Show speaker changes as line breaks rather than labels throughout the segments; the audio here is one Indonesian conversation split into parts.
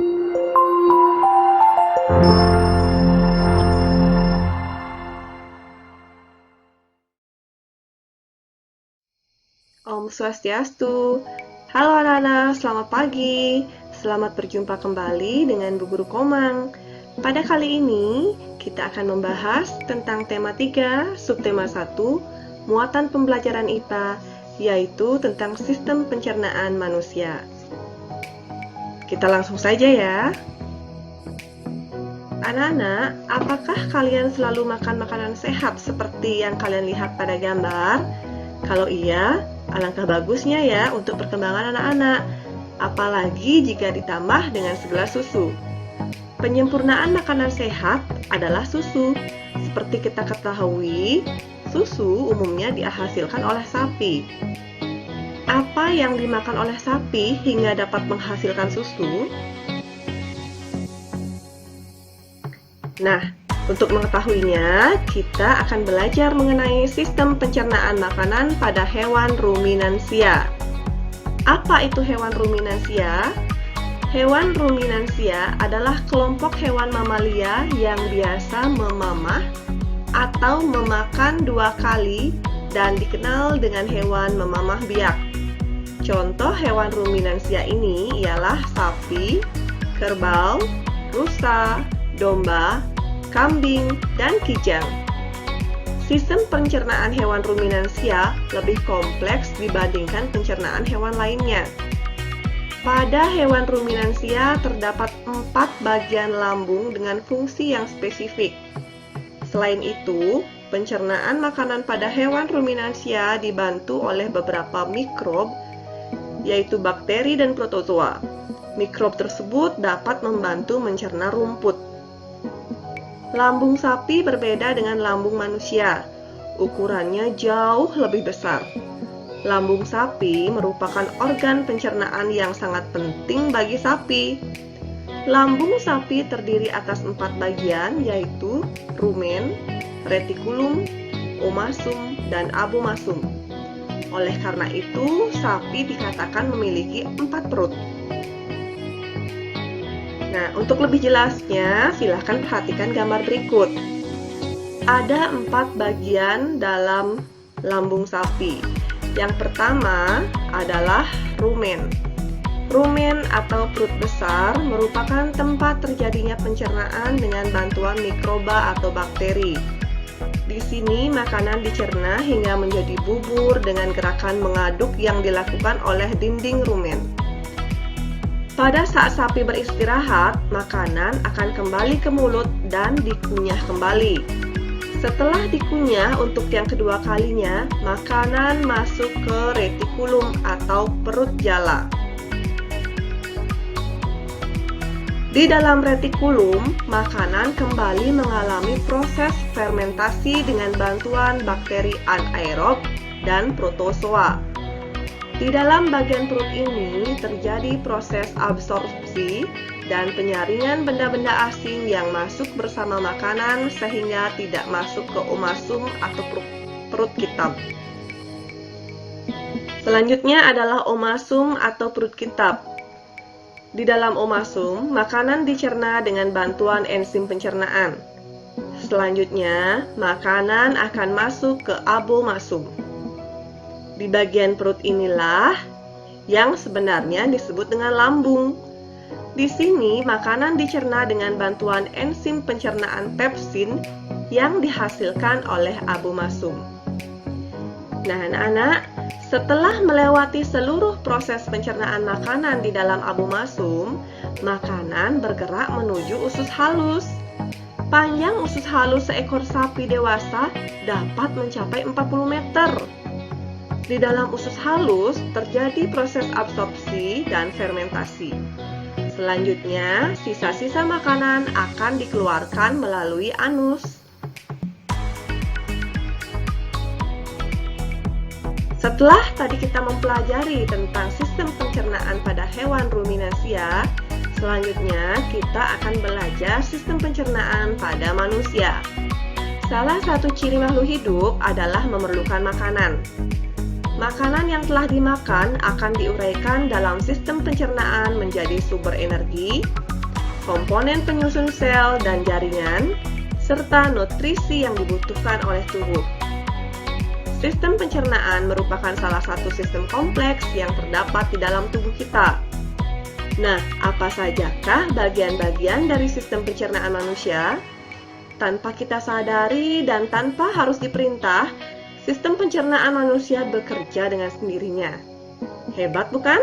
Om Swastiastu. Halo anak-anak, selamat pagi. Selamat berjumpa kembali dengan Bu Guru Komang. Pada kali ini, kita akan membahas tentang tema 3, subtema 1, muatan pembelajaran IPA, yaitu tentang sistem pencernaan manusia. Kita langsung saja ya. Anak-anak, apakah kalian selalu makan makanan sehat seperti yang kalian lihat pada gambar? Kalau iya, alangkah bagusnya ya untuk perkembangan anak-anak, apalagi jika ditambah dengan segelas susu. Penyempurnaan makanan sehat adalah susu. Seperti kita ketahui, susu umumnya dihasilkan oleh sapi. Apa yang dimakan oleh sapi hingga dapat menghasilkan susu? Nah, untuk mengetahuinya, kita akan belajar mengenai sistem pencernaan makanan pada hewan ruminansia. Apa itu hewan ruminansia? Hewan ruminansia adalah kelompok hewan mamalia yang biasa memamah atau memakan 2 kali dan dikenal dengan hewan memamah biak. Contoh hewan ruminansia ini ialah sapi, kerbau, rusa, domba, kambing, dan kijang. Sistem pencernaan hewan ruminansia lebih kompleks dibandingkan pencernaan hewan lainnya. Pada hewan ruminansia terdapat 4 bagian lambung dengan fungsi yang spesifik. Selain itu, pencernaan makanan pada hewan ruminansia dibantu oleh beberapa mikrob, yaitu bakteri dan protozoa. Mikrob tersebut dapat membantu mencerna rumput. Lambung sapi berbeda dengan lambung manusia. Ukurannya jauh lebih besar. Lambung sapi merupakan organ pencernaan yang sangat penting bagi sapi. Lambung sapi terdiri atas 4 bagian, yaitu rumen, retikulum, omasum, dan abomasum. Oleh karena itu, sapi dikatakan memiliki 4 perut. Nah, untuk lebih jelasnya, silahkan perhatikan gambar berikut. Ada 4 bagian dalam lambung sapi. Yang pertama adalah rumen. Rumen atau perut besar merupakan tempat terjadinya pencernaan dengan bantuan mikroba atau bakteri. Di sini makanan dicerna hingga menjadi bubur dengan gerakan mengaduk yang dilakukan oleh dinding rumen. Pada saat sapi beristirahat, makanan akan kembali ke mulut dan dikunyah kembali. Setelah dikunyah untuk yang kedua kalinya, makanan masuk ke retikulum atau perut jala. Di dalam retikulum, makanan kembali mengalami proses fermentasi dengan bantuan bakteri anaerob dan protozoa. Di dalam bagian perut ini terjadi proses absorpsi dan penyaringan benda-benda asing yang masuk bersama makanan sehingga tidak masuk ke omasum atau perut kitab. Selanjutnya adalah omasum atau perut kitab. Di dalam omasum, makanan dicerna dengan bantuan enzim pencernaan. Selanjutnya, makanan akan masuk ke abomasum. Di bagian perut inilah yang sebenarnya disebut dengan lambung. Di sini makanan dicerna dengan bantuan enzim pencernaan pepsin yang dihasilkan oleh abomasum. Nah, anak-anak, setelah melewati seluruh proses pencernaan makanan di dalam abomasum, makanan bergerak menuju usus halus. Panjang usus halus seekor sapi dewasa dapat mencapai 40 meter. Di dalam usus halus terjadi proses absorpsi dan fermentasi. Selanjutnya, sisa-sisa makanan akan dikeluarkan melalui anus. Setelah tadi kita mempelajari tentang sistem pencernaan pada hewan ruminansia, selanjutnya kita akan belajar sistem pencernaan pada manusia. Salah satu ciri makhluk hidup adalah memerlukan makanan. Makanan yang telah dimakan akan diuraikan dalam sistem pencernaan menjadi sumber energi, komponen penyusun sel dan jaringan, serta nutrisi yang dibutuhkan oleh tubuh. Sistem pencernaan merupakan salah satu sistem kompleks yang terdapat di dalam tubuh kita. Nah, apa sajakah bagian-bagian dari sistem pencernaan manusia? Tanpa kita sadari dan tanpa harus diperintah, sistem pencernaan manusia bekerja dengan sendirinya. Hebat bukan?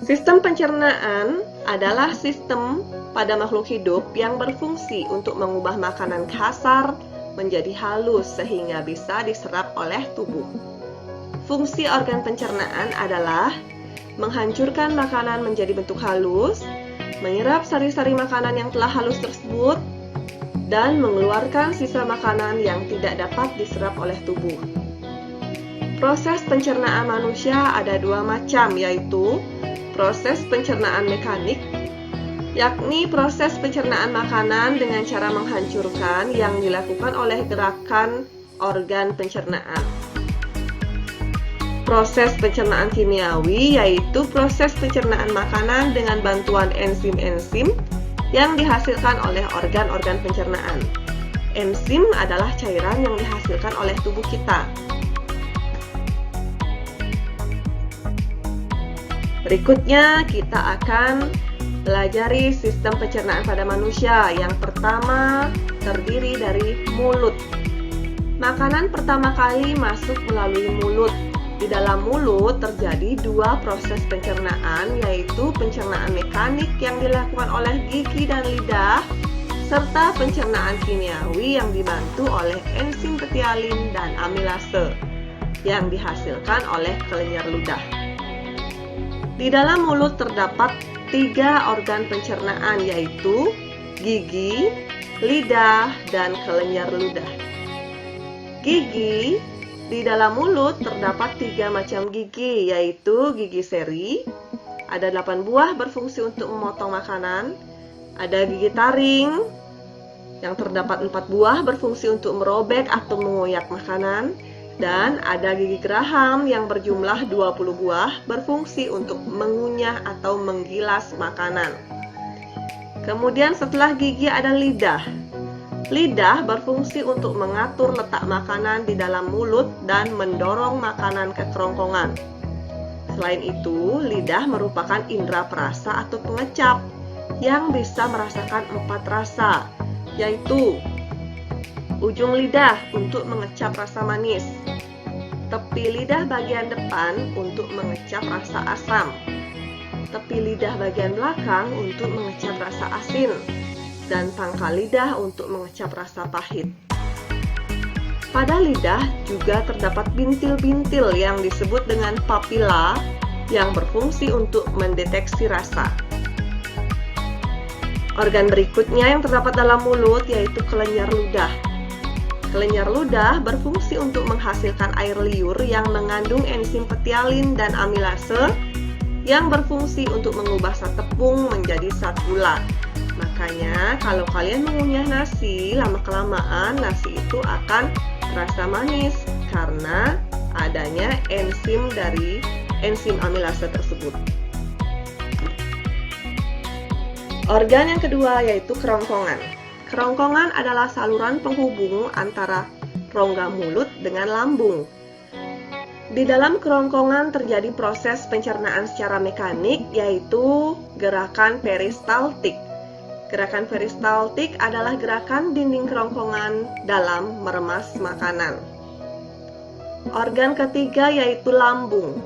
Sistem pencernaan adalah sistem pada makhluk hidup yang berfungsi untuk mengubah makanan kasar menjadi halus sehingga bisa diserap oleh tubuh. Fungsi organ pencernaan adalah menghancurkan makanan menjadi bentuk halus, menyerap sari-sari makanan yang telah halus tersebut, dan mengeluarkan sisa makanan yang tidak dapat diserap oleh tubuh. Proses pencernaan manusia ada dua macam, yaitu proses pencernaan mekanik, yakni proses pencernaan makanan dengan cara menghancurkan yang dilakukan oleh gerakan organ pencernaan. Proses pencernaan kimiawi yaitu proses pencernaan makanan dengan bantuan enzim-enzim yang dihasilkan oleh organ-organ pencernaan. Enzim adalah cairan yang dihasilkan oleh tubuh kita. Berikutnya kita akan pelajari sistem pencernaan pada manusia. Yang pertama terdiri dari mulut. Makanan pertama kali masuk melalui mulut. Di dalam mulut terjadi dua proses pencernaan, yaitu pencernaan mekanik yang dilakukan oleh gigi dan lidah, serta pencernaan kimiawi yang dibantu oleh enzim petialin dan amilase yang dihasilkan oleh kelenjar ludah. Di dalam mulut terdapat tiga organ pencernaan, yaitu gigi, lidah, dan kelenjar ludah. Gigi. Di dalam mulut terdapat tiga macam gigi, yaitu gigi seri, ada 8 buah berfungsi untuk memotong makanan, ada gigi taring, yang terdapat 4 buah berfungsi untuk merobek atau mengoyak makanan, dan ada gigi geraham yang berjumlah 20 buah berfungsi untuk mengunyah atau menggilas makanan. Kemudian setelah gigi ada lidah. Lidah berfungsi untuk mengatur letak makanan di dalam mulut dan mendorong makanan ke kerongkongan. Selain itu, lidah merupakan indera perasa atau pengecap yang bisa merasakan 4 rasa, yaitu ujung lidah untuk mengecap rasa manis, tepi lidah bagian depan untuk mengecap rasa asam, tepi lidah bagian belakang untuk mengecap rasa asin, dan pangkal lidah untuk mengecap rasa pahit. Pada lidah juga terdapat bintil-bintil yang disebut dengan papila yang berfungsi untuk mendeteksi rasa. Organ berikutnya yang terdapat dalam mulut yaitu kelenjar ludah. Kelenjar ludah berfungsi untuk menghasilkan air liur yang mengandung enzim petialin dan amilase yang berfungsi untuk mengubah zat tepung menjadi zat gula. Makanya kalau kalian mengunyah nasi, lama-kelamaan nasi itu akan terasa manis karena adanya enzim dari enzim amilase tersebut. Organ yang kedua yaitu kerongkongan. Kerongkongan adalah saluran penghubung antara rongga mulut dengan lambung. Di dalam kerongkongan terjadi proses pencernaan secara mekanik yaitu gerakan peristaltik. Gerakan peristaltik adalah gerakan dinding kerongkongan dalam meremas makanan. Organ ketiga yaitu lambung.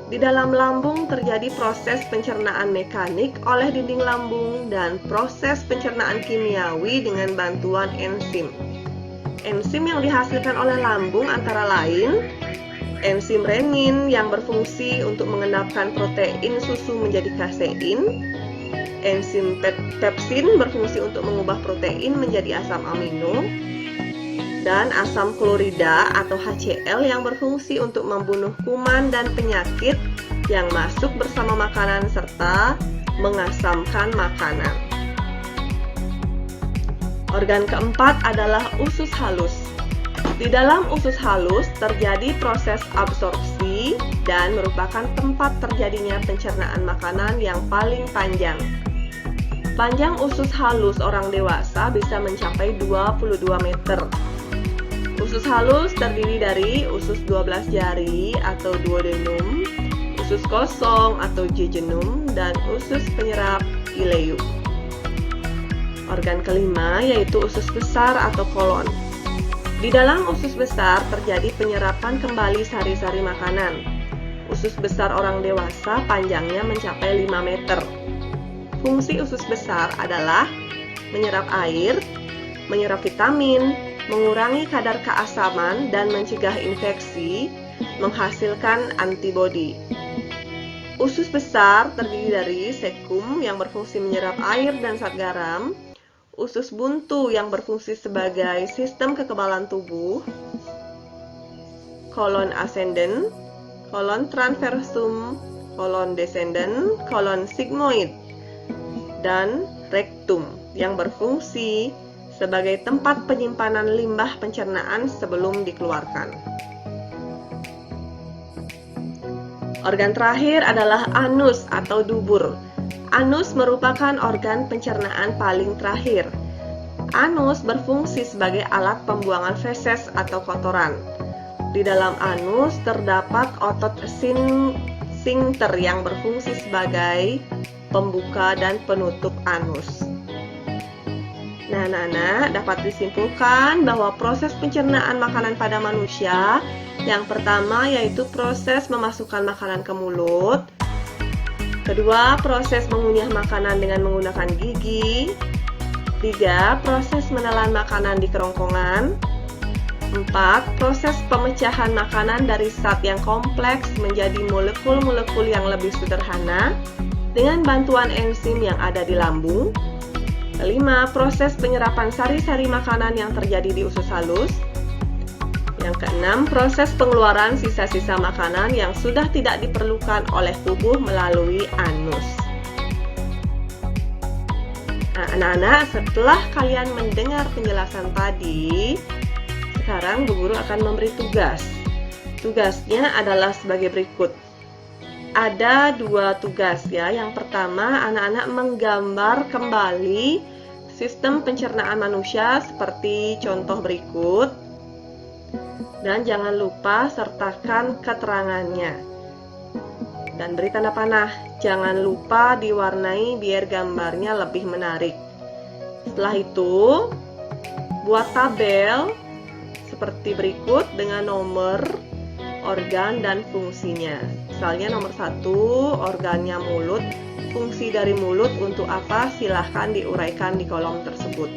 Di dalam lambung terjadi proses pencernaan mekanik oleh dinding lambung dan proses pencernaan kimiawi dengan bantuan enzim. Enzim yang dihasilkan oleh lambung antara lain enzim renin yang berfungsi untuk mengendapkan protein susu menjadi kasein, enzim pepsin berfungsi untuk mengubah protein menjadi asam amino, dan asam klorida atau HCl yang berfungsi untuk membunuh kuman dan penyakit yang masuk bersama makanan serta mengasamkan makanan. Organ keempat adalah usus halus. Di dalam usus halus terjadi proses absorpsi dan merupakan tempat terjadinya pencernaan makanan yang paling panjang. Panjang usus halus orang dewasa bisa mencapai 22 meter. Usus halus terdiri dari usus 12 jari atau duodenum, usus kosong atau jejunum, dan usus penyerap ileum. Organ kelima yaitu usus besar atau kolon. Di dalam usus besar terjadi penyerapan kembali sari-sari makanan. Usus besar orang dewasa panjangnya mencapai 5 meter. Fungsi usus besar adalah menyerap air, menyerap vitamin, mengurangi kadar keasaman dan mencegah infeksi, menghasilkan antibodi. Usus besar terdiri dari sekum yang berfungsi menyerap air dan zat garam, usus buntu yang berfungsi sebagai sistem kekebalan tubuh, kolon ascendent, kolon transversum, kolon descendent, kolon sigmoid, dan rektum yang berfungsi sebagai tempat penyimpanan limbah pencernaan sebelum dikeluarkan. Organ terakhir adalah anus atau dubur. Anus merupakan organ pencernaan paling terakhir. Anus berfungsi sebagai alat pembuangan feses atau kotoran. Di dalam anus terdapat otot sphincter yang berfungsi sebagai pembuka dan penutup anus. Nah, anak-anak, dapat disimpulkan bahwa proses pencernaan makanan pada manusia yang pertama yaitu proses memasukkan makanan ke mulut. Kedua, proses mengunyah makanan dengan menggunakan gigi. 3, proses menelan makanan di kerongkongan. 4, proses pemecahan makanan dari zat yang kompleks menjadi molekul-molekul yang lebih sederhana dengan bantuan enzim yang ada di lambung. 5, proses penyerapan sari-sari makanan yang terjadi di usus halus. Yang keenam, proses pengeluaran sisa-sisa makanan yang sudah tidak diperlukan oleh tubuh melalui anus. Nah, anak-anak, setelah kalian mendengar penjelasan tadi, sekarang Bu Guru akan memberi tugas. Tugasnya adalah sebagai berikut. Ada 2 tugas ya. Yang pertama, anak-anak menggambar kembali sistem pencernaan manusia seperti contoh berikut. Dan jangan lupa sertakan keterangannya. Dan beri tanda panah. Jangan lupa diwarnai biar gambarnya lebih menarik. Setelah itu, buat tabel seperti berikut dengan nomor, organ, dan fungsinya. Misalnya nomor 1, organnya mulut. Fungsi dari mulut untuk apa? Silahkan diuraikan di kolom tersebut.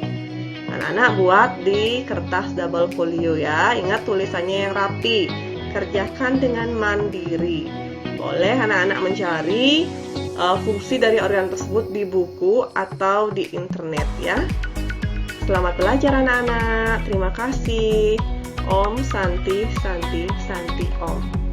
Anak-anak buat di kertas double folio ya. Ingat tulisannya yang rapi. Kerjakan dengan mandiri. Boleh anak-anak mencari fungsi dari organ tersebut di buku atau di internet ya. Selamat belajar anak-anak. Terima kasih. Om Santi Santi Santi Om.